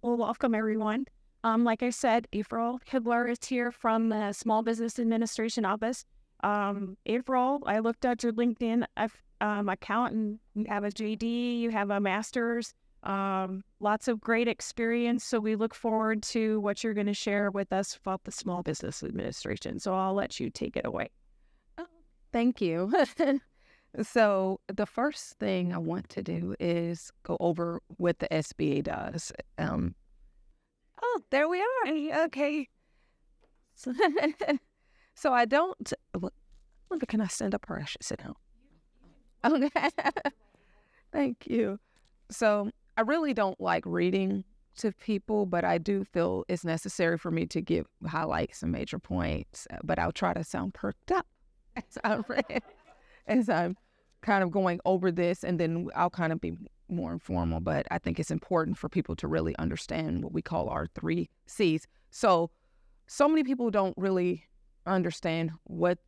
Well, welcome everyone. Like I said, April Hibbler is here from the Small Business Administration Office. April, I looked at your LinkedIn account, and you have a JD, you have a master's, lots of great experience. So we look forward to what you're going to share with us about the Small Business Administration. So I'll let you take it away. Thank you. So the first thing I want to do is go over what the SBA does. Oh, there we are. Okay. So I don't. Can I stand up or I should sit down? Okay. Thank you. So I really don't like reading to people, but I do feel it's necessary for me to give highlights and major points. But I'll try to sound perked up as I'm kind of going over this, and then I'll kind of be more informal. But I think it's important for people to really understand what we call our 3 C's. So many people don't really understand what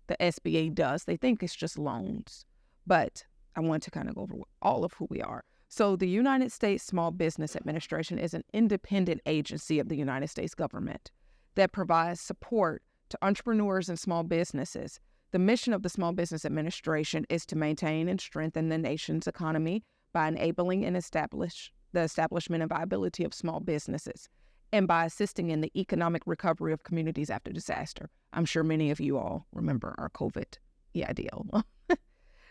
the SBA does. They think it's just loans, but I want to kind of go over all of who we are. So the United States Small Business Administration is an independent agency of the United States government that provides support to entrepreneurs and small businesses. The mission of the Small Business Administration is to maintain and strengthen the nation's economy by enabling and the establishment and viability of small businesses, and by assisting in the economic recovery of communities after disaster. I'm sure many of you all remember our COVID EIDL.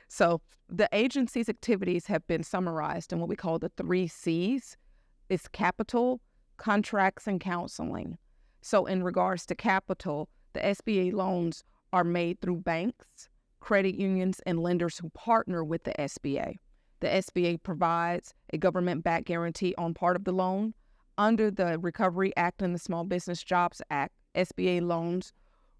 So the agency's activities have been summarized in what we call the 3 C's. It's capital, contracts, and counseling. So in regards to capital, the SBA loans are made through banks, credit unions, and lenders who partner with the SBA. The SBA provides a government-backed guarantee on part of the loan. Under the Recovery Act and the Small Business Jobs Act, SBA loans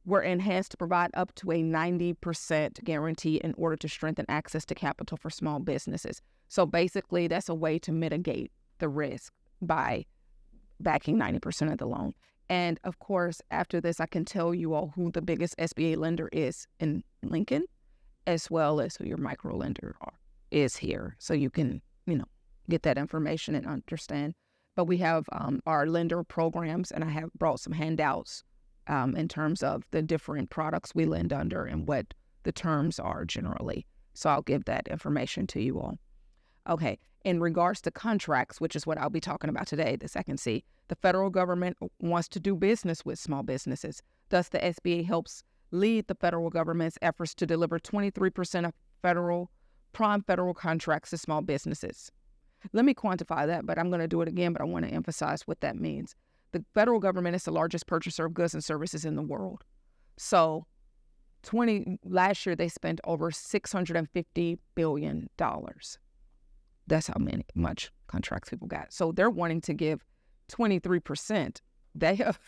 were enhanced to provide up to a 90% guarantee in order to strengthen access to capital for small businesses. So basically, that's a way to mitigate the risk by backing 90% of the loan. And of course, after this, I can tell you all who the biggest SBA lender is in Lincoln, as well as who your micro lender is here. So you can, get that information and understand. But we have our lender programs, and I have brought some handouts in terms of the different products we lend under and what the terms are generally. So I'll give that information to you all. Okay, in regards to contracts, which is what I'll be talking about today, the second C, the federal government wants to do business with small businesses. Thus, the SBA helps lead the federal government's efforts to deliver 23% of prime federal contracts to small businesses. Let me quantify that, but I'm going to do it again, but I want to emphasize what that means. The federal government is the largest purchaser of goods and services in the world. So last year, they spent over $650 billion. That's how much contracts people got. So they're wanting to give 23% of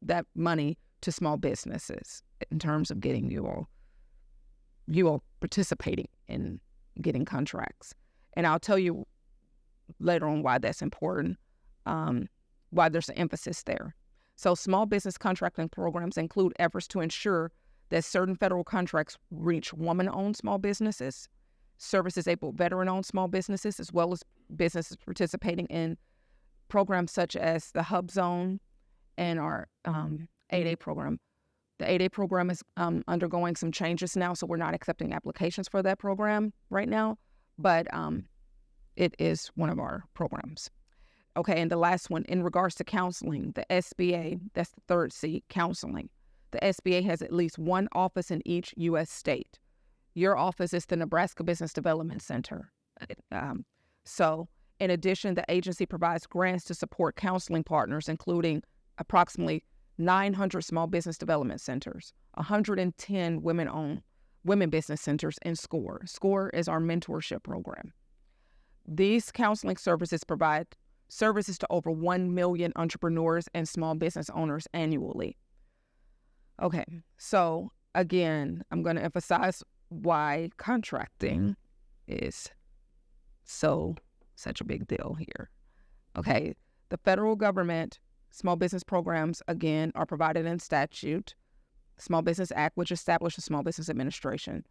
that money to small businesses in terms of getting you all participating in getting contracts. And I'll tell you later on why that's important, why there's an emphasis there. So small business contracting programs include efforts to ensure that certain federal contracts reach woman-owned small businesses, service-disabled veteran-owned small businesses, as well as businesses participating in programs such as the HUBZone and our 8A program. The 8A program is undergoing some changes now, so we're not accepting applications for that program right now, but it is one of our programs. Okay, and the last one, in regards to counseling, the SBA, that's the 3rd C, counseling. The SBA has at least one office in each U.S. state. Your office is the Nebraska Business Development Center. So, in addition, the agency provides grants to support counseling partners, including approximately 900 small business development centers, 110 women business centers, and SCORE. SCORE is our mentorship program. These counseling services provide services to over 1 million entrepreneurs and small business owners annually. Okay, so again, I'm going to emphasize why contracting is such a big deal here. Okay, the federal government small business programs, again, are provided in statute, Small Business Act, which established the Small Business Administration.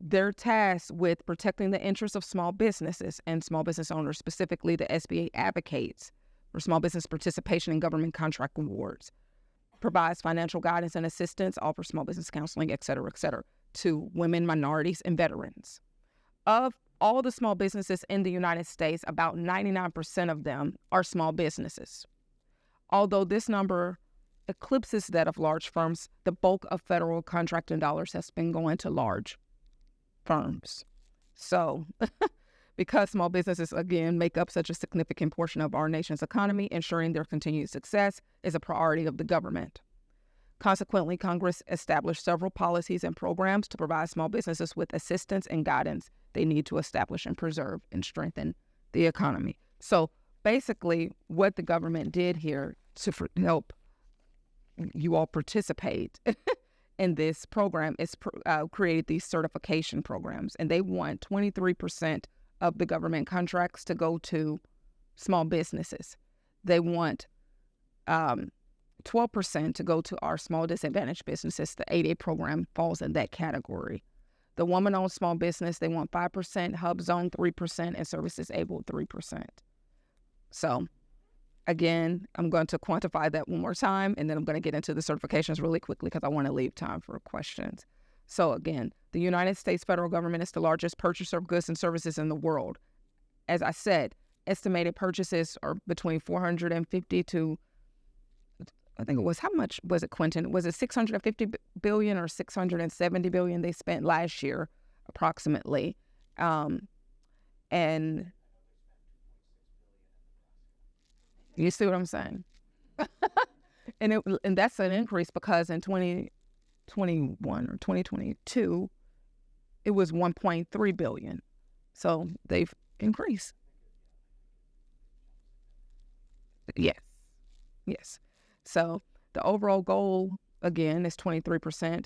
they're tasked with protecting the interests of small businesses and small business owners. Specifically, the SBA advocates for small business participation in government contract awards, provides financial guidance and assistance, offers small business counseling, et cetera, to women, minorities, and veterans. Of all the small businesses in the United States, about 99% of them are small businesses. Although this number eclipses that of large firms, the bulk of federal contracting dollars has been going to large firms. So, because small businesses, again, make up such a significant portion of our nation's economy, ensuring their continued success is a priority of the government. Consequently, Congress established several policies and programs to provide small businesses with assistance and guidance they need to establish and preserve and strengthen the economy. So basically, what the government did here to help you all participate in this program is created these certification programs, and they want 23% of the government contracts to go to small businesses. They want 12% to go to our small disadvantaged businesses. The 8A program falls in that category. The woman-owned small business, they want 5%, HUBZone 3%, and service-disabled 3%. So, again, I'm going to quantify that one more time, and then I'm going to get into the certifications really quickly because I want to leave time for questions. So, again, the United States federal government is the largest purchaser of goods and services in the world. As I said, estimated purchases are between 450 to, I think it was, how much was it, Quentin? Was it 650 billion or 670 billion they spent last year, approximately? And you see what I'm saying? and that's an increase because in 2021 or 2022, it was 1.3 billion. So they've increased. Yes. So the overall goal, again, is 23%.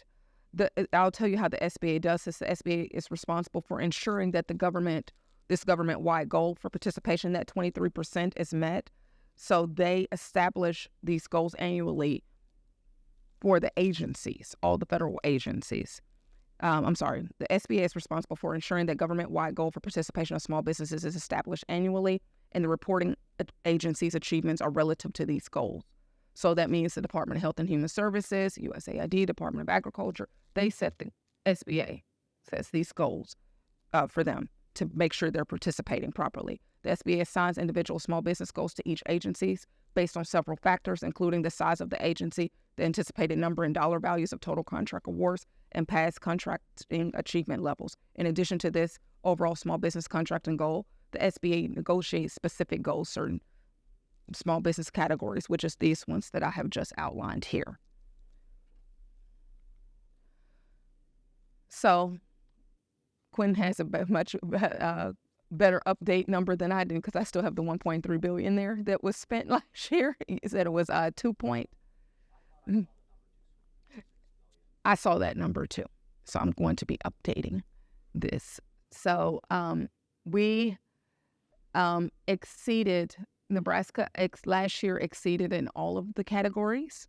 I'll tell you how the SBA does this. The SBA is responsible for ensuring that this government-wide goal for participation, that 23% is met. So they establish these goals annually for the agencies, all the federal agencies. The SBA is responsible for ensuring that government-wide goal for participation of small businesses is established annually, and the reporting agencies' achievements are relative to these goals. So that means the Department of Health and Human Services, USAID, Department of Agriculture, they set the SBA sets these goals for them to make sure they're participating properly. The SBA assigns individual small business goals to each agency based on several factors, including the size of the agency, the anticipated number and dollar values of total contract awards, and past contracting achievement levels. In addition to this overall small business contracting goal, the SBA negotiates specific goals, certain small business categories, which is these ones that I have just outlined here. So Quinn has a much better update number than I do because I still have the 1.3 billion there that was spent last year. He said it was 2 point. I saw that number too. So I'm going to be updating this. So we exceeded, Nebraska last year exceeded in all of the categories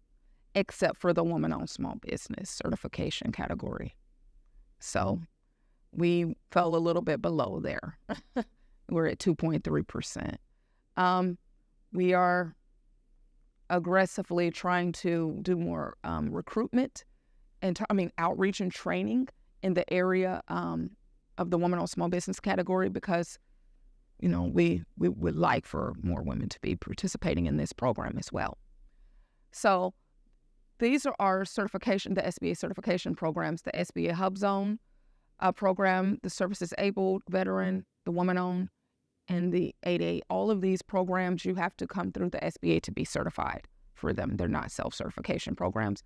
except for the woman-owned small business certification category. So we fell a little bit below there. We're at 2.3%. We are aggressively trying to do more recruitment and outreach and training in the area of the woman-owned small business category because, we would like for more women to be participating in this program as well. So these are our certification, the SBA certification programs, the SBA HUBZone program, the service-disabled, veteran, the woman-owned, and the 8A. All of these programs, you have to come through the SBA to be certified for them. They're not self-certification programs.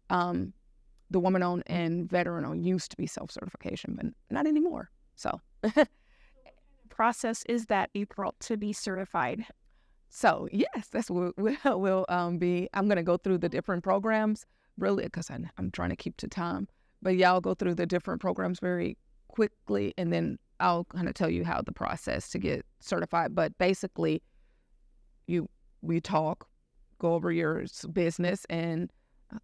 The woman-owned and veteran-owned used to be self-certification, but not anymore. So process is that, April, to be certified? So yes, that's what we'll be. I'm going to go through the different programs really because I'm trying to keep to time. But yeah, I'll go through the different programs very quickly, and then I'll kind of tell you how the process to get certified. But basically, we talk, go over your business, and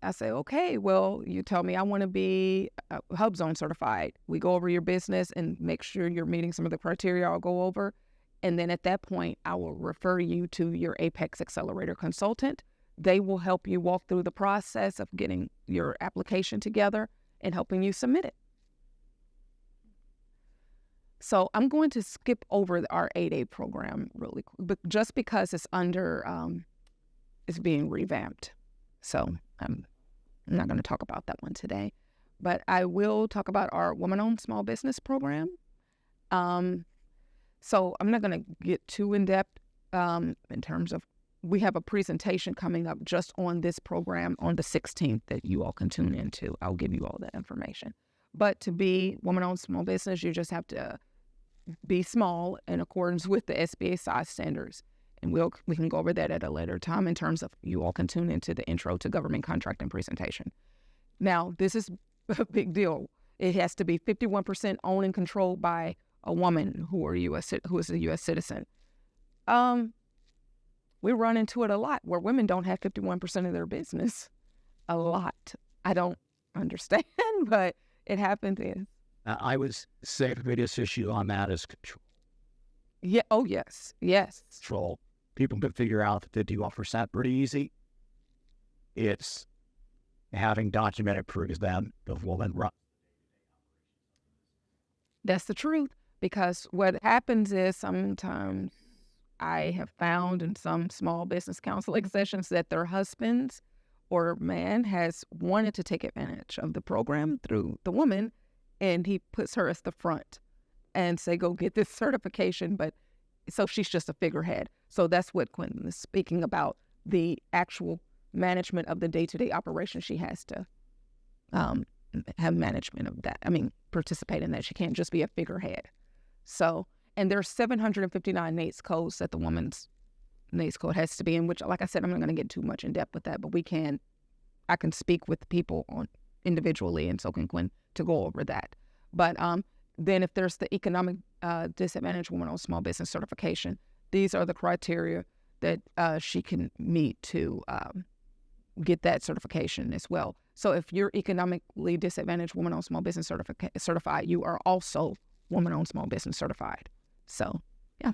I say, okay, well, you tell me I want to be HUBZone certified. We go over your business and make sure you're meeting some of the criteria I'll go over. And then at that point, I will refer you to your Apex Accelerator consultant. They will help you walk through the process of getting your application together and helping you submit it. So I'm going to skip over our 8A program really quick, but just because it's it's being revamped. So I'm not going to talk about that one today, but I will talk about our Woman-Owned Small Business Program. So I'm not going to get too in-depth in terms of, we have a presentation coming up just on this program on the 16th that you all can tune into. I'll give you all that information. But to be woman-owned small business, you just have to be small in accordance with the SBA size standards. And we can go over that at a later time in terms of, you all can tune into the Intro to Government Contracting presentation. Now, this is a big deal. It has to be 51% owned and controlled by a woman who is a U.S. citizen. We run into it a lot where women don't have 51% of their business. A lot. I don't understand, but it happens. I would say the biggest issue on that is control. Yeah. Oh, yes. Yes. Control. People can figure out the 51% pretty easy. It's having documented proof that the woman run. That's the truth. Because what happens is sometimes I have found in some small business counseling sessions that their husbands or man has wanted to take advantage of the program through the woman, and he puts her as the front and say, go get this certification. But so she's just a figurehead. So that's what Quentin is speaking about, the actual management of the day-to-day operation. She has to have management of that. I mean, participate in that. She can't just be a figurehead. So, and there's 759 NAICS codes that the woman's NAICS code has to be in, which, like I said, I'm not going to get too much in depth with that, but I can speak with people on individually, and so can Quinn, to go over that. But then if there's the economic disadvantaged woman-owned small business certification, these are the criteria that she can meet to get that certification as well. So if you're economically disadvantaged woman-owned small business certified, you are also woman-owned small business certified. So, yeah.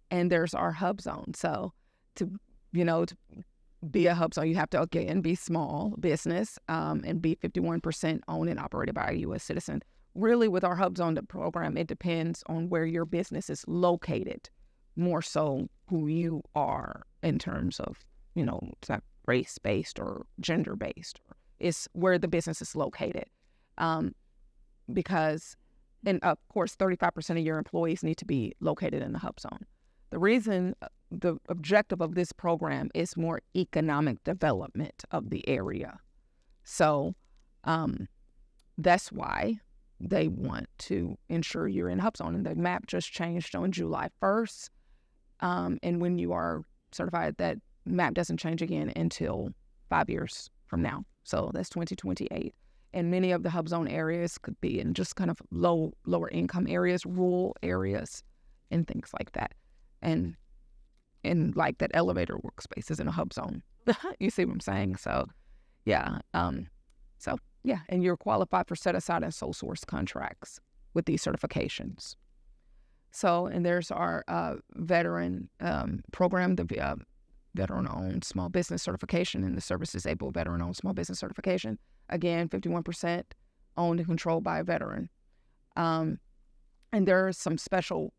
And there's our HUBZone. So to be a HUBZone, you have to, again, be small business and be 51% owned and operated by a U.S. citizen. Really, with our HUBZone program, it depends on where your business is located, more so who you are in terms of, it's not race-based or gender-based. It's where the business is located. Because, and of course, 35% of your employees need to be located in the HUBZone. The reason, the objective of this program is more economic development of the area. So that's why they want to ensure you're in HUBZone. And the map just changed on July 1st. And when you are certified, that map doesn't change again until 5 years from now. So that's 2028. And many of the HUBZone areas could be in just kind of lower income areas, rural areas, and things like that. And like that elevator workspace is in a HUBZone. You see what I'm saying? So, yeah. And you're qualified for set-aside and sole source contracts with these certifications. So, and there's our veteran program, the veteran-owned small business certification and the service-disabled veteran-owned small business certification. Again, 51% owned and controlled by a veteran. And there are some special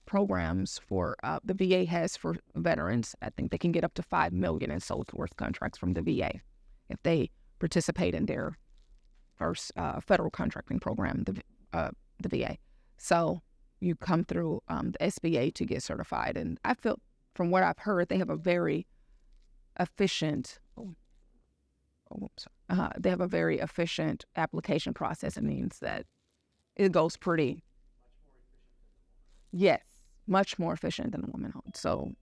programs for the VA has for veterans. I think they can get up to $5 million in sole source contracts from the VA if they participate in their first federal contracting program, the VA. So you come through the SBA to get certified. And I feel, from what I've heard, they have a very efficient application process. It means that it goes pretty, yes, much more efficient than a woman-owned. So,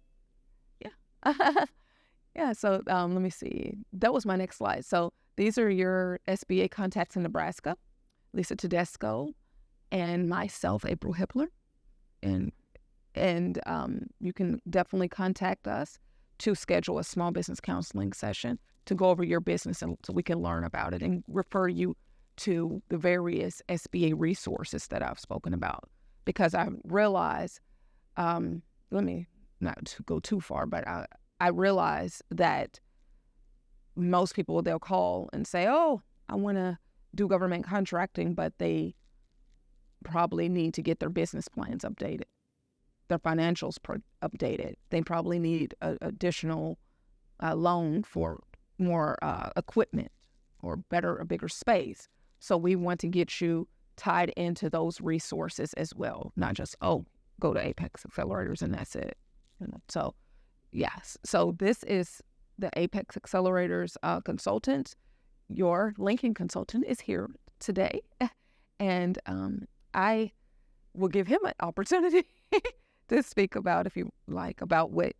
yeah. Yeah, so let me see. That was my next slide. So these are your SBA contacts in Nebraska, Lisa Tedesco, and myself, April Hibbler. And you can definitely contact us to schedule a small business counseling session to go over your business and so we can learn about it and refer you to the various SBA resources that I've spoken about. Because I realize, let me not go too far, but I realize that most people, they'll call and say, oh, I want to do government contracting, but they probably need to get their business plans updated, their financials updated. They probably need an additional loan for more equipment or a bigger space. So we want to get you tied into those resources as well, not just, go to Apex Accelerators and that's it. So, yes. So this is the Apex Accelerators consultant. Your linking consultant is here today. And I will give him an opportunity to speak about, if you like, about what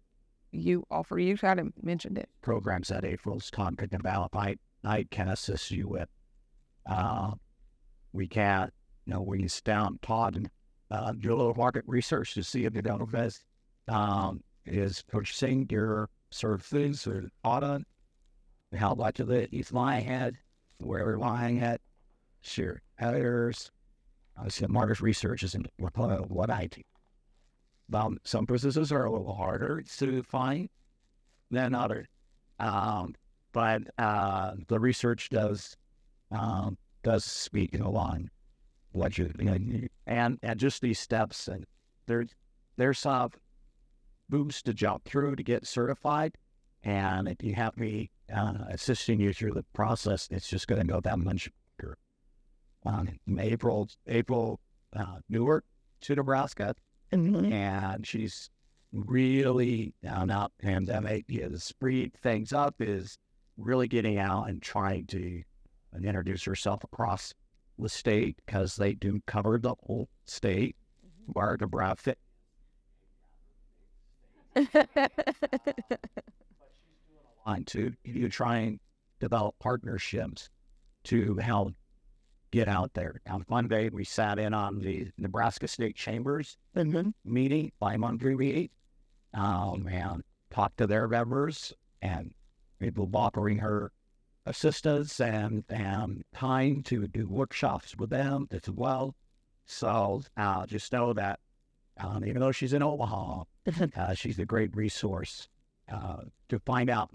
you offer. You kind of mentioned it. Programs that April's talking about, I can assist you with. We can, we sit down, Todd, and do a little market research to see if the database is purchasing your services or product, how much of it he's lying at, where we're lying at, share editors. Obviously, market research isn't what I do. Some businesses are a little harder to find than others, but the research does speak along what you and just these steps, and there's some boosts to jump through to get certified, and if you have me assisting you through the process, it's just going to go that much quicker. April Newark to Nebraska, and she's really now pandemic is speed things up, is really getting out and trying to introduce herself across the state, because they do cover the whole state, where Nebraska. On to you try and develop partnerships to help get out there. On Monday, we sat in on the Nebraska State Chambers meeting, bi-monthly meeting, and talked to their members, and people offering her assistance and time to do workshops with them as well. So just know that even though she's in Omaha, she's a great resource to find out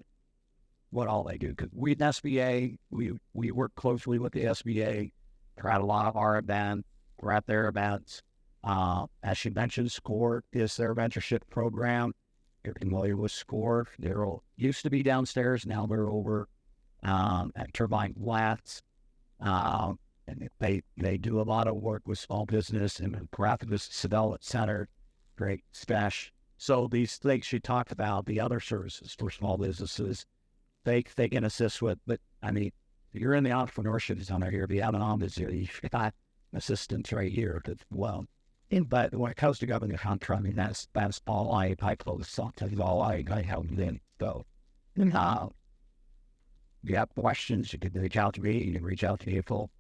what all they do. Because we at SBA, we work closely with the SBA. We're at a lot of our events. We're at their events. As she mentioned, SCORE is their mentorship program. You're familiar with SCORE. They used to be downstairs. Now they're over at Turbine Flats. And they do a lot of work with small business and graphic business development center. Great stash. So these things she talked about, the other services for small businesses, they can assist with. But I mean, you're in the entrepreneurship center here. If you have an office here, you've got assistants right here as well. But when it comes to government contracting, that's all I close. Sometimes all I help them. So, if you have questions, you can reach out to me. You can reach out to April.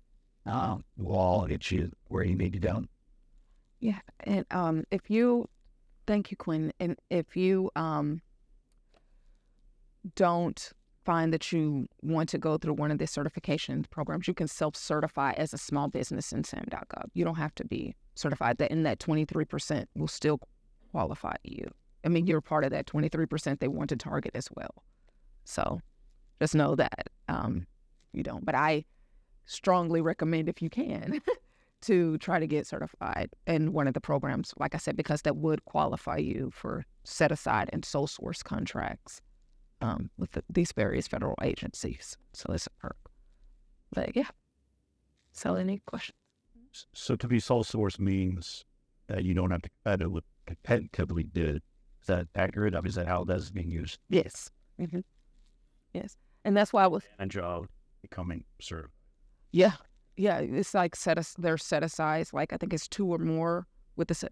We'll all get you where you need to go. Yeah, and thank you, Quinn. And if you don't find that you want to go through one of the certification programs, you can self-certify as a small business in SAM.gov. You don't have to be certified. And that 23% will still qualify you. I mean, you're part of that 23% they want to target as well. So just know that you don't. But I strongly recommend, if you can, to try to get certified in one of the programs, like I said, because that would qualify you for set-aside and sole source contracts with these various federal agencies. So it's a perk. But yeah. So any questions? So to be sole source means that you don't have to competitively bid. Is that accurate? Is that how that's being used? Yes. Mm-hmm. Yes. And that's why I was... And job becoming certified. Yeah. Yeah. It's like they're set aside. Like I think it's 2 or more with the...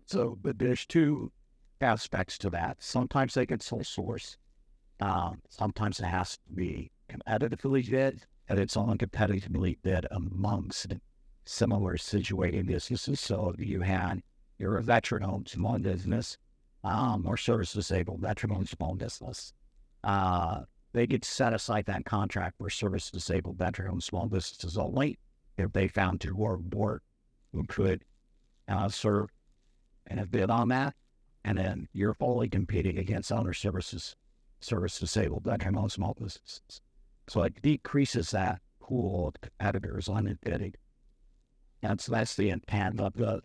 So but there's 2 aspects to that. Sometimes they get sole source. Sometimes it has to be competitively bid, and it's only competitively bid amongst similar situated businesses. So if you're a veteran-owned small business, or service disabled veteran-owned small business, they could set aside that contract for service disabled veteran-owned small businesses only if they found two or more who could serve and have bid on that. And then you're fully competing against other service disabled veteran-owned small businesses. So it decreases that pool of competitors on it bidding. And so that's the intent of the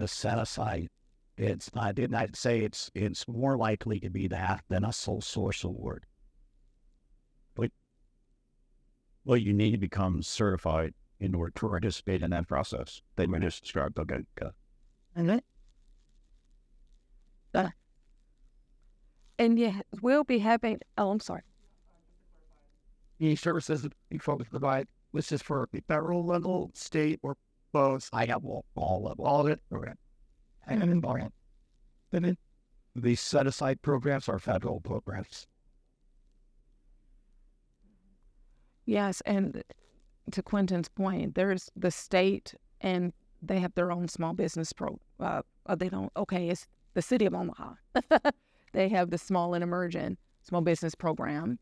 set aside. I'd say it's more likely to be that than a sole source award. Well, you need to become certified in order to participate in that process that you just described. Okay. And yeah, we'll be having. Oh, I'm sorry. The services that you folks provide, this is for the federal level, state, or both? I have all level. All of it? Okay. And all right. Then these set-aside programs are federal programs. Yes, and to Quentin's point, there's the state, and they have their own small business they don't. Okay, it's the city of Omaha. They have the small and emerging small business program,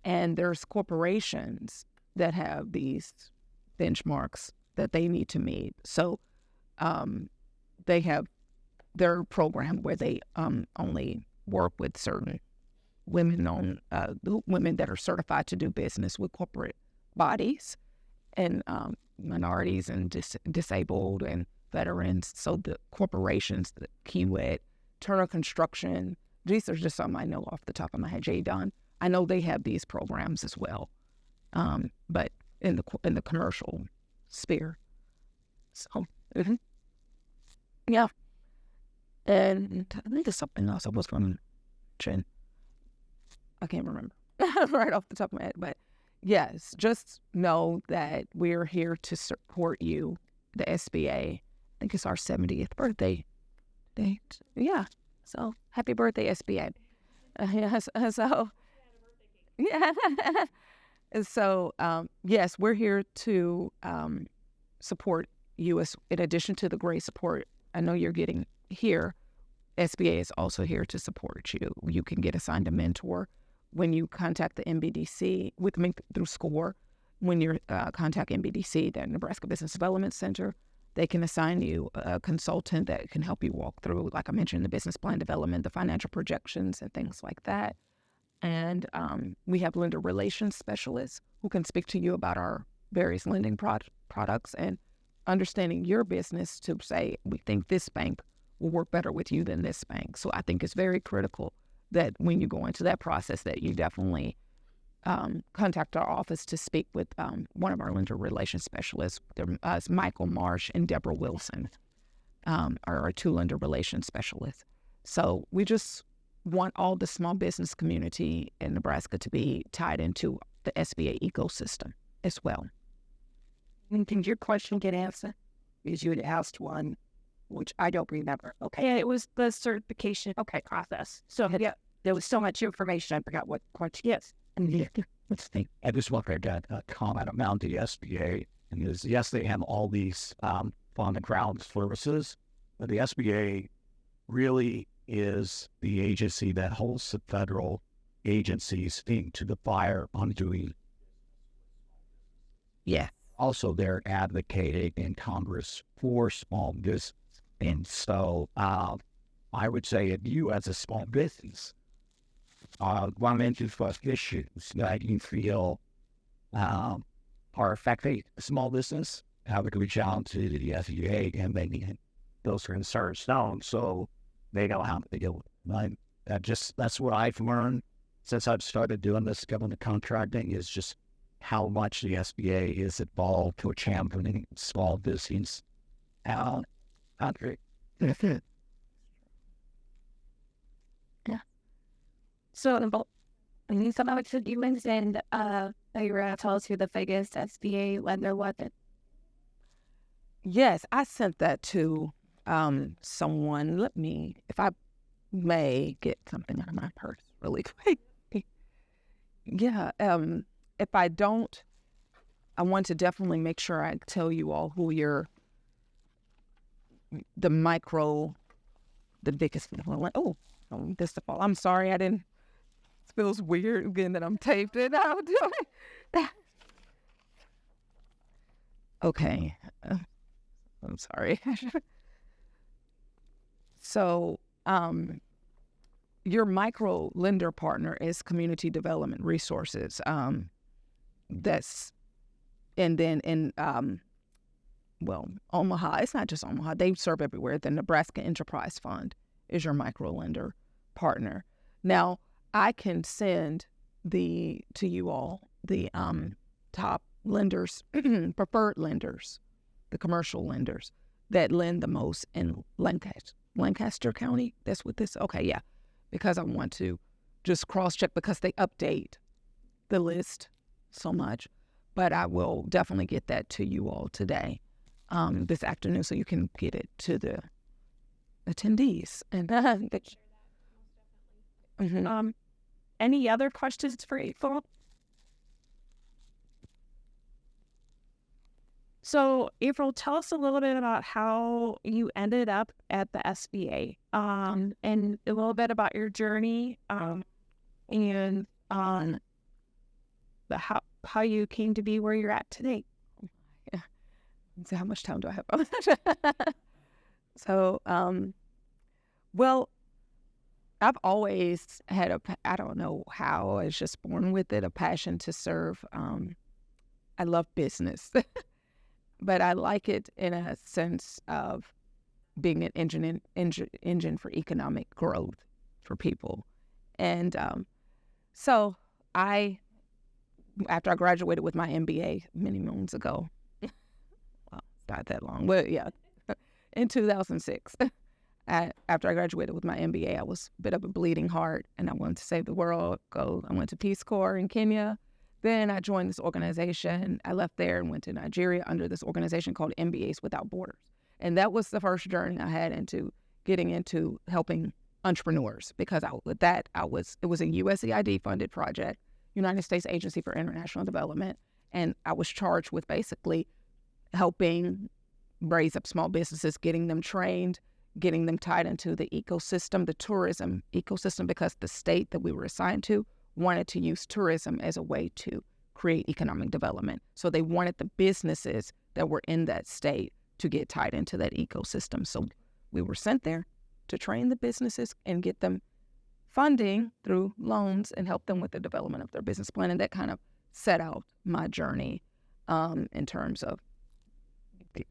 and there's corporations that have these benchmarks that they need to meet. So they have their program where they only work with certain women that are certified to do business with corporate bodies and minorities and disabled and veterans. So the corporations, the Kiewit, Turner Construction, these are just some I know off the top of my head. J-Don, I know they have these programs as well, but in the commercial sphere. So, yeah. And I think there's something else I was going to mention. I can't remember right off the top of my head, but yes, just know that we're here to support you, the SBA. I think it's our 70th birthday date. Yeah. So happy birthday, SBA. Yes. So, yeah. And so, yes, we're here to support you in addition to the great support I know you're getting here. SBA is also here to support you. You can get assigned a mentor when you contact the NBDC with me through SCORE. When you contact NBDC, the Nebraska Business Development Center, they can assign you a consultant that can help you walk through, like I mentioned, the business plan development, the financial projections, and things like that. And we have lender relations specialists who can speak to you about our various lending products and understanding your business to say, we think this bank will work better with you than this bank. So I think it's very critical that when you go into that process that you definitely contact our office to speak with one of our lender relations specialists. There's Michael Marsh and Deborah Wilson are our two lender relations specialists. So we just want all the small business community in Nebraska to be tied into the SBA ecosystem as well. And did your question get answered? Because you had asked one, which I don't remember. Okay. Yeah, it was the certification process. So Yeah. There was so much information, I forgot what question. yes. I just want to comment about the SBA. And yes, they have all these on the ground services, but the SBA really is the agency that holds the federal agencies into the fire on doing. Yeah. Also, they're advocating in Congress for small business. And so I would say if you as a small business run into issues that you feel are affecting small business, have to reach out to the SBA and they need those concerns known so they know how to deal with it. That's what I've learned since I've started doing this government contracting is just how much the SBA is involved to championing small business country. So, I think some of it you mentioned that you were going to tell us who the biggest SBA lender was. Yes, I sent that to someone. Let me, if I may, get something out of my purse really quick. Yeah, if I don't, I want to definitely make sure I tell you all who the micro the biggest. Oh, this the fall. I'm sorry, I didn't. It feels weird again that I'm taped it out. Okay, I'm sorry. So, your micro lender partner is Community Development Resources. That's, and then in Omaha. It's not just Omaha. They serve everywhere. The Nebraska Enterprise Fund is your micro lender partner. Now, I can send to you all the top lenders, preferred lenders, the commercial lenders that lend the most in Lancaster County. That's what this. Okay, yeah, because I want to just cross check because they update the list so much. But I will definitely get that to you all today, this afternoon, so you can get it to the attendees. And Any other questions for April? So, April, tell us a little bit about how you ended up at the SBA, and a little bit about your journey, and how you came to be where you're at today. Yeah. So how much time do I have? So, well, I've always had I don't know how, I was just born with it, a passion to serve. I love business, but I like it in a sense of being an engine for economic growth for people. And so after I graduated with my MBA many moons ago, well, not that long, but yeah, in 2006, after I graduated with my MBA, I was a bit of a bleeding heart and I wanted to save the world. I went to Peace Corps in Kenya. Then I joined this organization. I left there and went to Nigeria under this organization called MBAs Without Borders. And that was the first journey I had into getting into helping entrepreneurs, because it was a USAID funded project, United States Agency for International Development. And I was charged with basically helping raise up small businesses, getting them trained, getting them tied into the ecosystem, the tourism ecosystem, because the state that we were assigned to wanted to use tourism as a way to create economic development. So they wanted the businesses that were in that state to get tied into that ecosystem. So we were sent there to train the businesses and get them funding through loans and help them with the development of their business plan. And that kind of set out my journey in terms of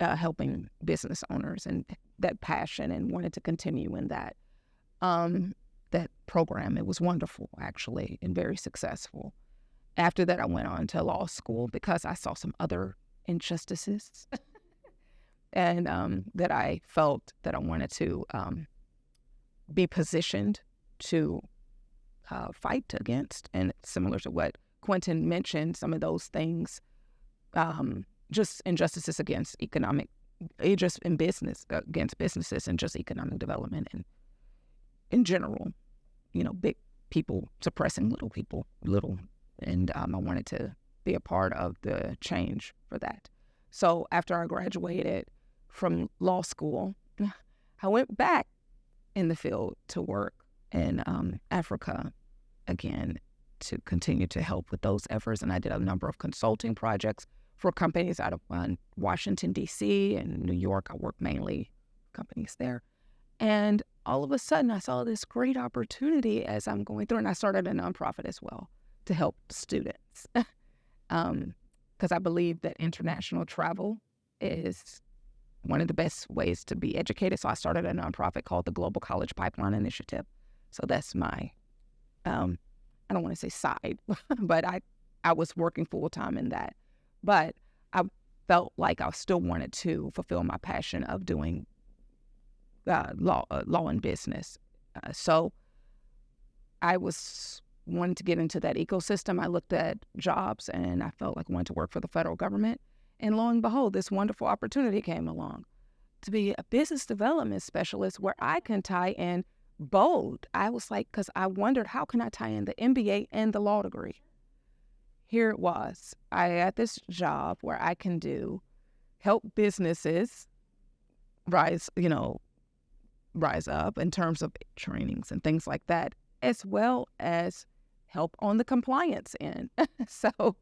helping business owners, and that passion, and wanted to continue in that program. It was wonderful, actually, and very successful. After that, I went on to law school because I saw some other injustices and that I felt that I wanted to be positioned to fight against. And similar to what Quentin mentioned, some of those things, just injustices against just in business, against businesses and just economic development, and in general, big people suppressing little people, and I wanted to be a part of the change for that. So after I graduated from law school, I went back in the field to work in Africa again to continue to help with those efforts, and I did a number of consulting projects for companies out of Washington, D.C. and New York. I worked mainly companies there. And all of a sudden, I saw this great opportunity as I'm going through, and I started a nonprofit as well to help students. Because I believe that international travel is one of the best ways to be educated. So I started a nonprofit called the Global College Pipeline Initiative. So that's my, I don't want to say side, but I was working full-time in that. But I felt like I still wanted to fulfill my passion of doing law and business. So I wanted to get into that ecosystem. I looked at jobs and I felt like I wanted to work for the federal government. And lo and behold, this wonderful opportunity came along to be a business development specialist where I can tie in both. I was like, because I wondered, how can I tie in the MBA and the law degree? Here it was. I had this job where I can help businesses rise, rise up in terms of trainings and things like that, as well as help on the compliance end. So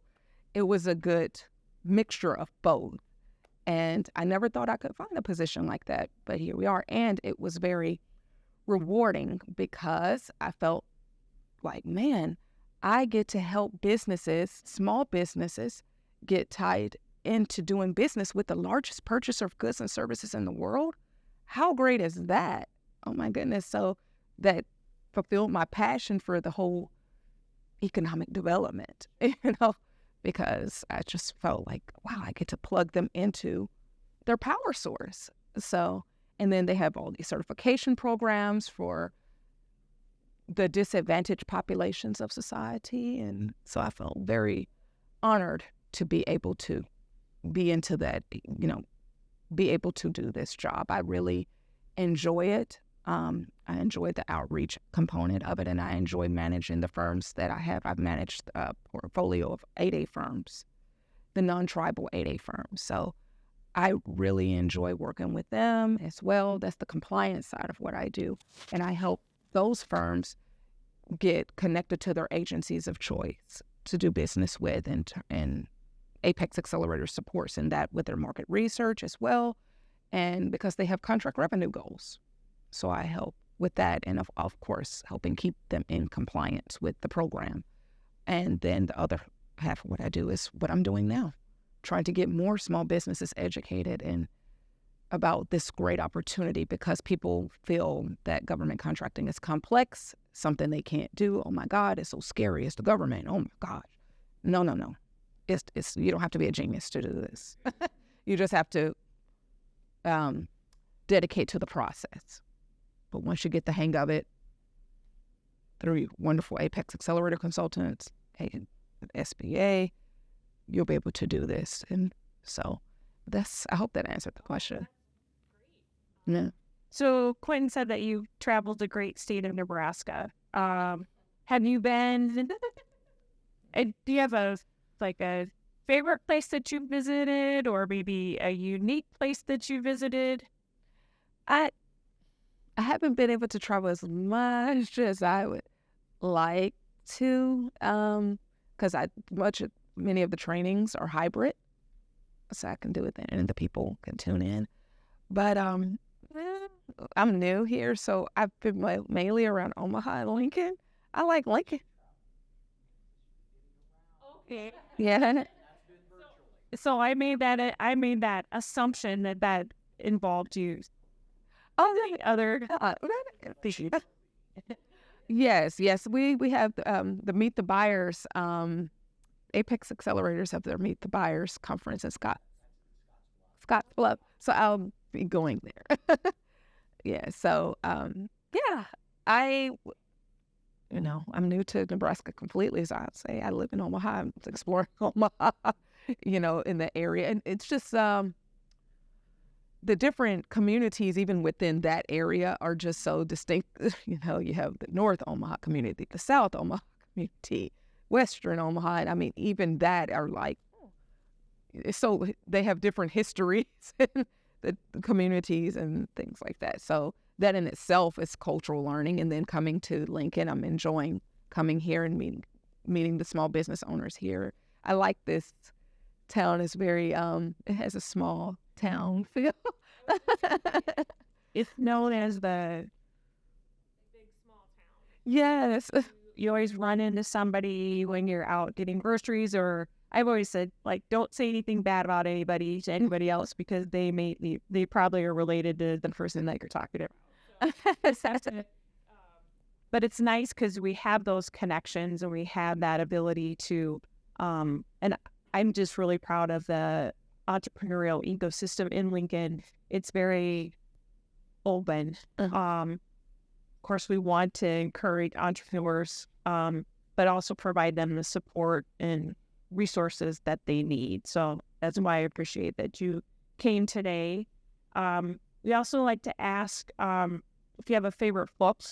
it was a good mixture of both. And I never thought I could find a position like that, but here we are. And it was very rewarding because I felt like, man, I get to help businesses, small businesses, get tied into doing business with the largest purchaser of goods and services in the world. How great is that? Oh my goodness. So that fulfilled my passion for the whole economic development, because I just felt like, wow, I get to plug them into their power source. So, and then they have all these certification programs for the disadvantaged populations of society. And so I felt very honored to be able to be into that, be able to do this job. I really enjoy it. I enjoy the outreach component of it, and I enjoy managing the firms that I have. I've managed a portfolio of 8A firms, the non-tribal 8A firms. So I really enjoy working with them as well. That's the compliance side of what I do. And I help those firms get connected to their agencies of choice to do business with, and Apex Accelerator supports in that with their market research as well, and because they have contract revenue goals. So I help with that, and of course, helping keep them in compliance with the program. And then the other half of what I do is what I'm doing now, trying to get more small businesses educated and about this great opportunity, because people feel that government contracting is complex, something they can't do. Oh my God, it's so scary. It's the government. Oh my gosh. No. It's you don't have to be a genius to do this. You just have to dedicate to the process. But once you get the hang of it, through wonderful Apex Accelerator consultants and SBA, you'll be able to do this. And so I hope that answered the question. Yeah. So Quentin said that you traveled the great state of Nebraska. Have you been, do you have a favorite place that you visited, or maybe a unique place that you visited? I haven't been able to travel as much as I would like to, because many of the trainings are hybrid, so I can do it then, and the people can tune in. But I'm new here, so I've been mainly around Omaha and Lincoln. I like Lincoln. Okay. Yeah. So I made that assumption that involved you. Oh, Other. Yes. We have the Meet the Buyers. Apex Accelerators have their Meet the Buyers conference in Scottsbluff. So I'll be going there. Yeah. So I'm new to Nebraska completely. So I'd say I live in Omaha. I'm exploring Omaha, in the area, and it's just the different communities, even within that area, are just so distinct. You have the North Omaha community, the South Omaha community, Western Omaha. And I mean, even that are so they have different histories in the communities and things like that. So that in itself is cultural learning. And then coming to Lincoln, I'm enjoying coming here and meeting the small business owners here. I like this town. It's very, it has a small town feel. It's known as the big small town. Yes. You always run into somebody when you're out getting groceries, or I've always said, don't say anything bad about anybody to anybody else, because they probably are related to the person that you're talking to. But it's nice because we have those connections and we have that ability to, and I'm just really proud of the entrepreneurial ecosystem in Lincoln. It's very open. Of course, we want to encourage entrepreneurs, but also provide them the support and resources that they need. So that's why I appreciate that you came today. We also like to ask if you have a favorite book,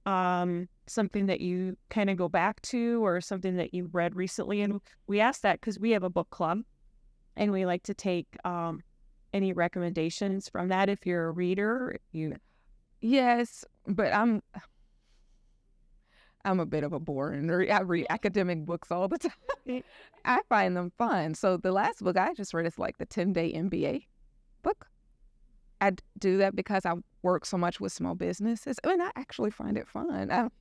something that you kind of go back to, or something that you read recently. And we ask that because we have a book club, and we like to take any recommendations from that. If you're a reader, Yes, but I'm a bit of a bore, and I read academic books all the time. I find them fun. So the last book I just read is like the 10-day MBA book. I do that because I work so much with small businesses, and I actually find it fun.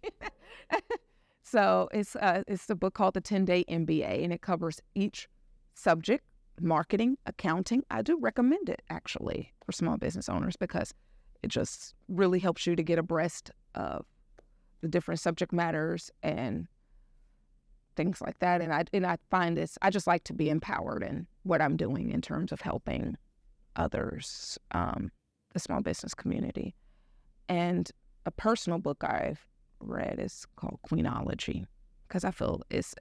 So it's a book called the 10-day MBA, and it covers each subject: marketing, accounting. I do recommend it actually for small business owners because it just really helps you to get abreast of the different subject matters and things like that. And I find this, I just like to be empowered in what I'm doing in terms of helping others, the small business community. And a personal book I've read is called Queenology, because I feel it's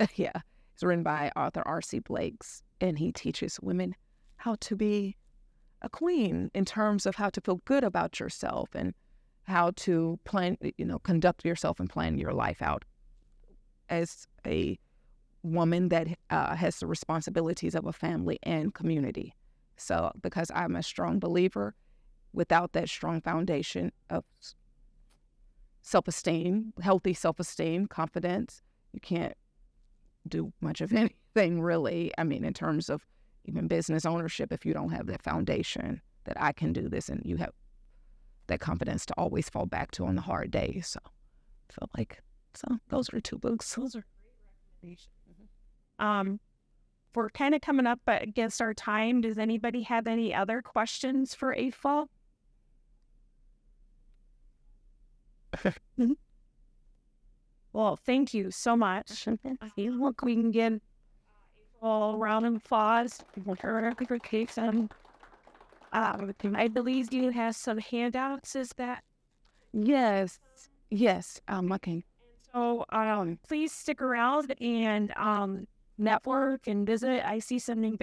written by author R.C. Blakes, and he teaches women how to be a queen in terms of how to feel good about yourself and how to plan, conduct yourself and plan your life out as a woman that has the responsibilities of a family and community. So because I'm a strong believer, without that strong foundation of self-esteem, healthy self-esteem, confidence, you can't do much of anything really. I mean, in terms of even business ownership, if you don't have that foundation that I can do this, and you have that confidence to always fall back to on the hard days. So I feel like, those are two books. Those are great recommendations. We're kind of coming up against our time. Does anybody have any other questions for April? Well, thank you so much. Look, we can give April a round of applause for her application. I believe you have some handouts. Is that? Yes. Okay. So please stick around and network and visit. I see some new